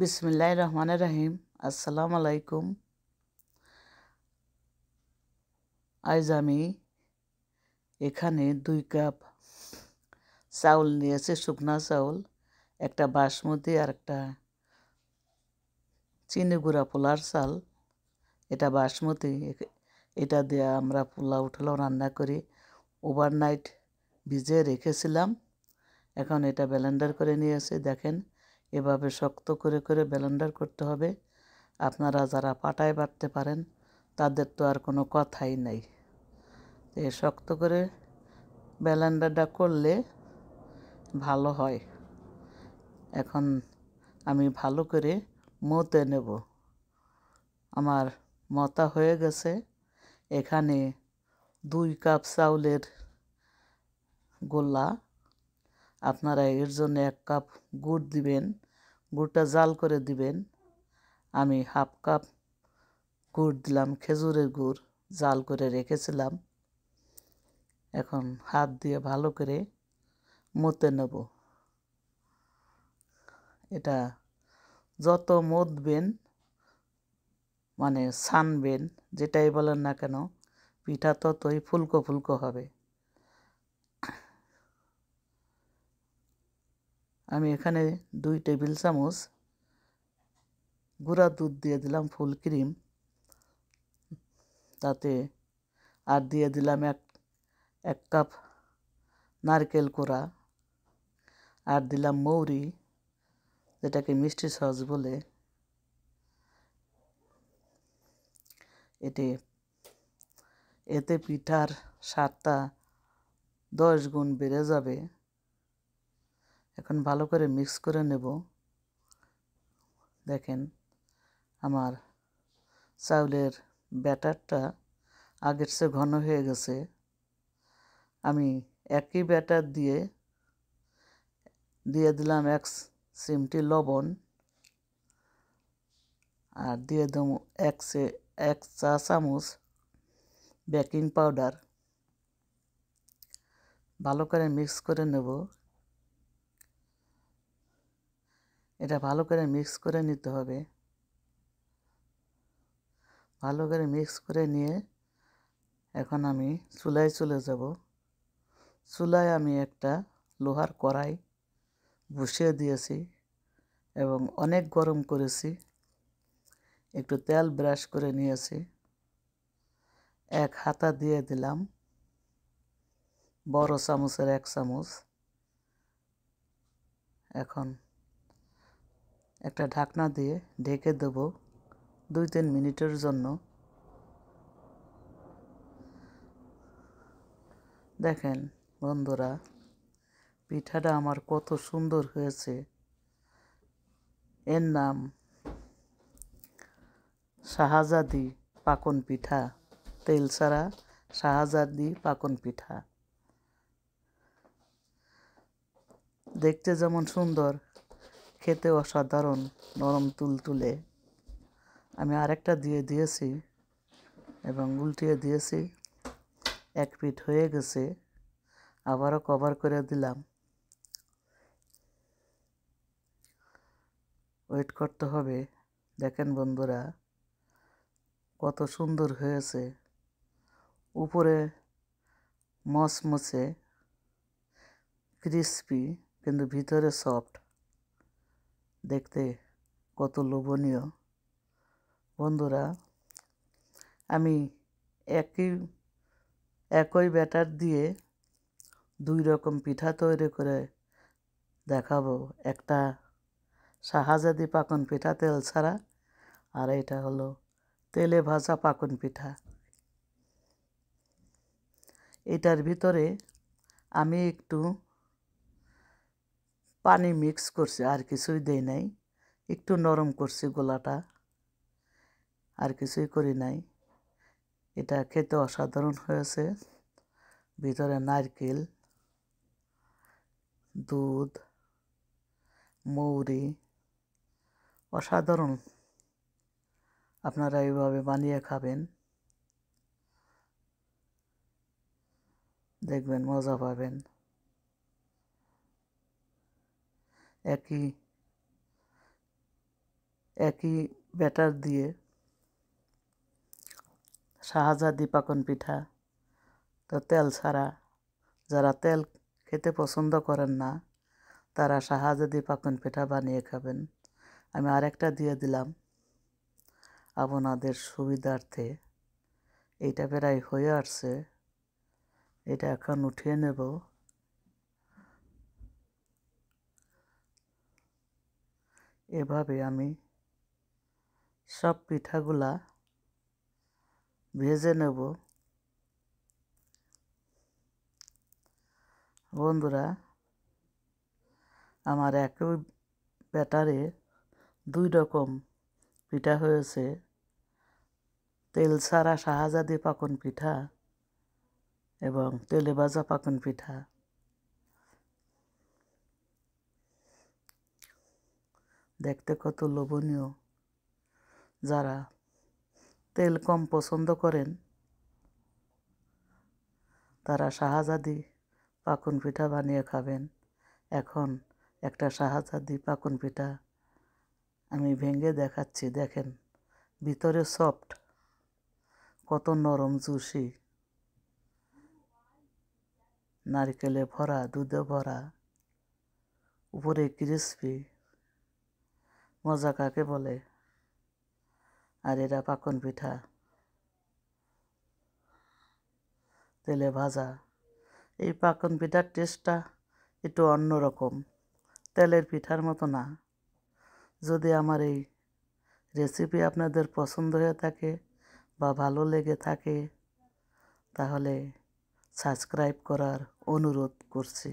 বিসমিল্লাহির রহমানির রহিম। আসসালামু আলাইকুম। আজ আমি এখানে 2 কাপ চাউল নিয়েছি, শুকনা চাউল, একটা বাসমতি আর একটা চিনি গুঁড়া পোলার চাল। এটা বাসমতি, এটা দিয়ে আমরা পোলাও টোলাও রান্না করি। ওভারনাইট ভিজিয়ে রেখেছিলাম। এখন এটা ব্লেন্ডার করে নিয়েছি। দেখেন, এভাবে শক্ত করে করে ব্লেন্ডার করতে হবে। আপনারা যারা পাটায় বাটতে পারেন তাদের তো আর কোনো কথাই নাই। শক্ত করে ব্লেন্ডারটা করলে ভালো হয়। এখন আমি ভালো করে মতে নেব। আমার মতা হয়ে গেছে। এখানে 2 কাপ চাউলের গোলা। আপনারা এর জন্য 1 কাপ গুড় দিবেন, গুড়টা জাল করে দিবেন। আমি হাফ কাপ গুড় দিলাম, খেজুরের গুড় জাল করে রেখেছিলাম। এখন হাত দিয়ে ভালো করে মতে নেব। এটা যত মতবেন, মানে ছানবেন, যেটাই বলেন না কেন, পিঠা ততই ফুলকো ফুলকো হবে। আমি এখানে 2 টেবিল চামচ গুঁড়া দুধ দিয়ে দিলাম, ফুল ক্রিম, তাতে আর দিয়ে দিলাম এক কাপ নারকেল কোড়া, আর দিলাম মৌরি, যেটাকে মিষ্টি সস বলে। এতে পিঠার স্বাদটা 10 গুণ বেড়ে যাবে। এখন ভালো করে মিক্স করে নেব। দেখেন, আমার চাউলের ব্যাটারটা আগের চেয়ে ঘন হয়ে গেছে। আমি একই ব্যাটার দিয়ে দিলাম 1 চিমটি লবণ, আর দিয়ে দেবো 1 চা চামচ বেকিং পাউডার। ভালো করে মিক্স করে নেব। এটা ভালো করে মিক্স করে নিতে হবে। ভালো করে মিক্স করে নিয়ে এখন আমি চুলায় চলে যাব। চুলায় আমি একটা লোহার কড়াই বসিয়ে দিয়েছি এবং অনেক গরম করেছি। একটু তেল ব্রাশ করে নিয়েছি। 1 হাতা দিয়ে দিলাম, বড় চামচের 1 চামচ। এখন একটা ঢাকনা দিয়ে ঢেকে দেব 2-3 মিনিটের জন্য। দেখেন বন্ধুরা, পিঠাটা আমার কত সুন্দর হয়েছে। এর নাম শাহজাদি পাকন পিঠা, তেল ছাড়া শাহজাদি পাকন পিঠা। দেখতে যেমন সুন্দর, খেতে অসাধারণ, নরম তুলতুলে। আমি আরেকটা দিয়ে দিয়েছি এবং উল্টিয়ে দিয়েছি। 1 পিঠ হয়ে গেছে, আবারও কভার করে দিলাম। ওয়েট করতে হবে। দেখেন বন্ধুরা, কত সুন্দর হয়েছে। উপরে মচমচে ক্রিসপি, কিন্তু ভিতরে সফট। দেখতে কত লোভনীয়। বন্ধুরা, আমি একই ব্যাটার দিয়ে 2 রকম পিঠা তৈরি করে দেখাবো। একটা শাহজাদি পাকন পিঠা তেল ছাড়া, আর এটা হলো তেলে ভাজা পাকন পিঠা। এটার ভিতরে আমি একটু পানি মিক্স করছি, আর কিছুই দেই নাই। একটু নরম করছি গোলাটা, আর কিছুই করি নাই। এটা খেতে অসাধারণ হয়েছে। ভিতরে নারকেল, দুধ, মৌরি, অসাধারণ। আপনারা এইভাবে বানিয়ে খাবেন, দেখবেন মজা পাবেন। একই একই ব্যাটার দিয়ে শাহজাদি পাকন পিঠা, তো তেল ছাড়া, যারা তেল খেতে পছন্দ করেন না তারা শাহজাদি পাকন পিঠা বানিয়ে খাবেন। আমি আরেকটা দিয়ে দিলাম আপনাদের সুবিধার্থে। এইটা প্রায় হয়ে আসছে, এটা এখন উঠিয়ে নেব। এভাবে আমি সব পিঠাগুলা ভেজে নেব। বন্ধুরা, আমার একই ব্যাটারে 2 রকম পিঠা হয়েছে, তেল ছাড়া শাহজাদি পাকন পিঠা এবং তেলে ভাজা পাকন পিঠা। দেখতে কত লোভনীয়। যারা তেল কম পছন্দ করেন তারা শাহজাদি পাকন পিঠা বানিয়ে খাবেন। এখন একটা শাহজাদি পাকন পিঠা আমি ভেঙে দেখাচ্ছি, দেখেন ভিতরে সফট, কত নরম জুসি, নারকেলে ভরা, দুধে ভরা, উপরে ক্রিসপি। মজা কাকে বলে! আর এরা পাকন পিঠা তেলে ভাজা। এই পাকন পিঠার টেস্টটা একটু অন্যরকম, তেলের পিঠার মতো না। যদি আমার এই রেসিপি আপনাদের পছন্দ হয়ে থাকে বা ভালো লেগে থাকে তাহলে সাবস্ক্রাইব করার অনুরোধ করছি।